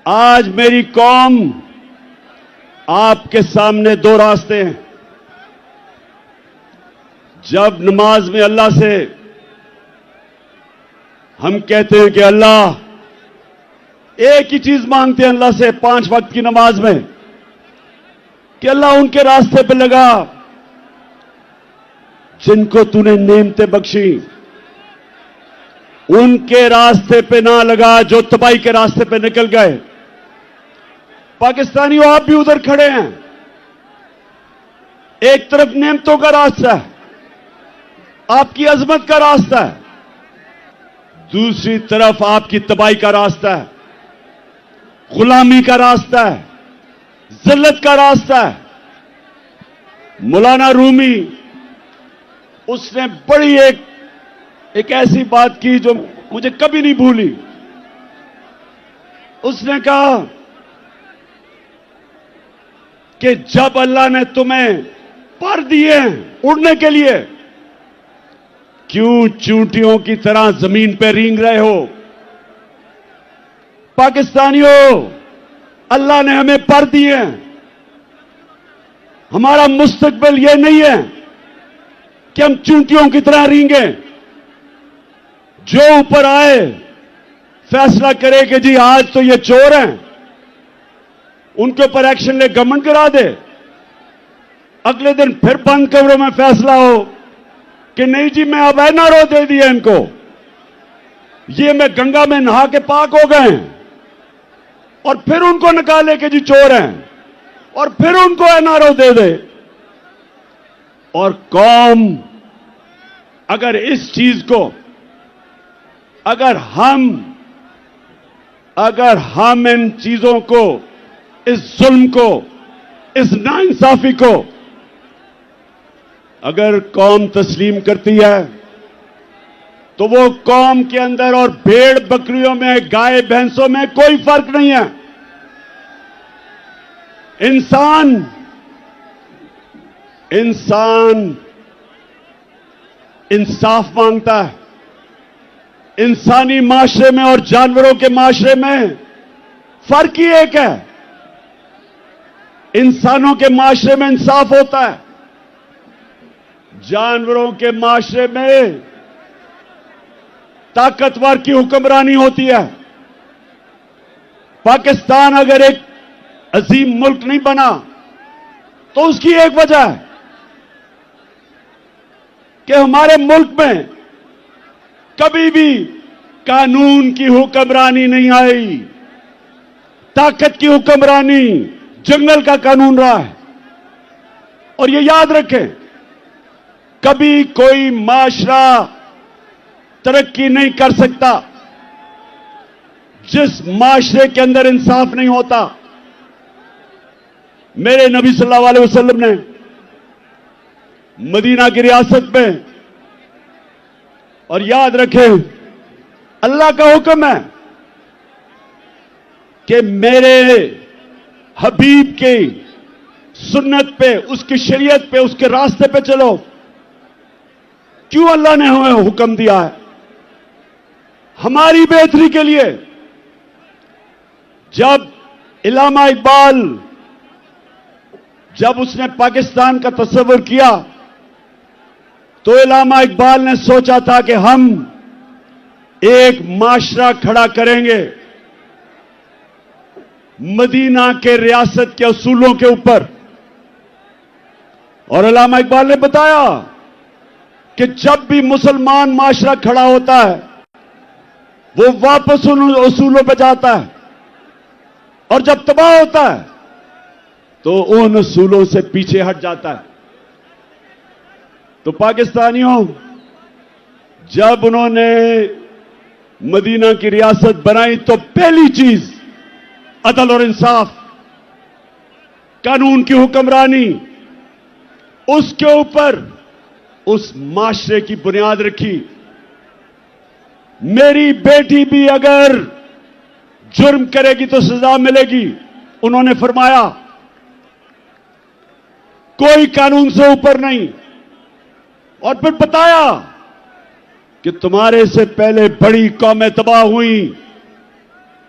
آج میری قوم آپ کے سامنے دو راستے ہیں. جب نماز میں اللہ سے ہم کہتے ہیں کہ اللہ، ایک ہی چیز مانگتے ہیں اللہ سے 5 وقت کی نماز میں کہ اللہ ان کے راستے پہ لگا جن کو تو نے نعمتیں بخشی، ان کے راستے پہ نہ لگا جو تباہی کے راستے پہ نکل گئے. پاکستانیوں، آپ بھی ادھر کھڑے ہیں. ایک طرف نعمتوں کا راستہ ہے، آپ کی عظمت کا راستہ ہے، دوسری طرف آپ کی تباہی کا راستہ ہے، غلامی کا راستہ ہے، ذلت کا راستہ ہے. مولانا رومی، اس نے بڑی ایک ایسی بات کی جو مجھے کبھی نہیں بھولی. اس نے کہا کہ جب اللہ نے تمہیں پر دیے اڑنے کے لیے، کیوں چونٹیوں کی طرح زمین پہ رینگ رہے ہو؟ پاکستانیوں، اللہ نے ہمیں پر دیے ہیں. ہمارا مستقبل یہ نہیں ہے کہ ہم چونٹیوں کی طرح رینگیں. جو اوپر آئے فیصلہ کرے کہ جی آج تو یہ چور ہیں، ان کے اوپر ایکشن لے گورنمنٹ کرا دے. اگلے دن پھر بند کمروں میں فیصلہ ہو کہ نہیں جی میں اب NRO دے دیا ان کو، یہ میں گنگا میں نہا کے پاک ہو گئے ہیں، اور پھر ان کو نکالے کہ جی چور ہیں، اور پھر ان کو NRO دے دے. اور قوم اگر اس چیز کو، اگر ہم ان چیزوں کو، اس ظلم کو، اس ناانصافی کو اگر قوم تسلیم کرتی ہے تو وہ قوم کے اندر اور بھیڑ بکریوں میں، گائے بھینسوں میں کوئی فرق نہیں ہے. انسان انصاف مانگتا ہے. انسانی معاشرے میں اور جانوروں کے معاشرے میں فرق ہی ایک ہے. انسانوں کے معاشرے میں انصاف ہوتا ہے، جانوروں کے معاشرے میں طاقتور کی حکمرانی ہوتی ہے. پاکستان اگر ایک عظیم ملک نہیں بنا تو اس کی ایک وجہ ہے کہ ہمارے ملک میں کبھی بھی قانون کی حکمرانی نہیں آئی. طاقت کی حکمرانی، جنگل کا قانون رہا ہے. اور یہ یاد رکھیں، کبھی کوئی معاشرہ ترقی نہیں کر سکتا جس معاشرے کے اندر انصاف نہیں ہوتا. میرے نبی صلی اللہ علیہ وسلم نے مدینہ کی ریاست میں، اور یاد رکھیں اللہ کا حکم ہے کہ میرے حبیب کی سنت پہ، اس کی شریعت پہ، اس کے راستے پہ چلو. کیوں اللہ نے ہمیں حکم دیا ہے؟ ہماری بہتری کے لیے. جب علامہ اقبال، جب اس نے پاکستان کا تصور کیا تو علامہ اقبال نے سوچا تھا کہ ہم ایک معاشرہ کھڑا کریں گے مدینہ کے ریاست کے اصولوں کے اوپر. اور علامہ اقبال نے بتایا کہ جب بھی مسلمان معاشرہ کھڑا ہوتا ہے وہ واپس ان اصولوں پہ جاتا ہے، اور جب تباہ ہوتا ہے تو ان اصولوں سے پیچھے ہٹ جاتا ہے. تو پاکستانیوں، جب انہوں نے مدینہ کی ریاست بنائی تو پہلی چیز عدل اور انصاف، قانون کی حکمرانی، اس کے اوپر اس معاشرے کی بنیاد رکھی. میری بیٹی بھی اگر جرم کرے گی تو سزا ملے گی. انہوں نے فرمایا کوئی قانون سے اوپر نہیں. اور پھر بتایا کہ تمہارے سے پہلے بڑی قومیں تباہ ہوئیں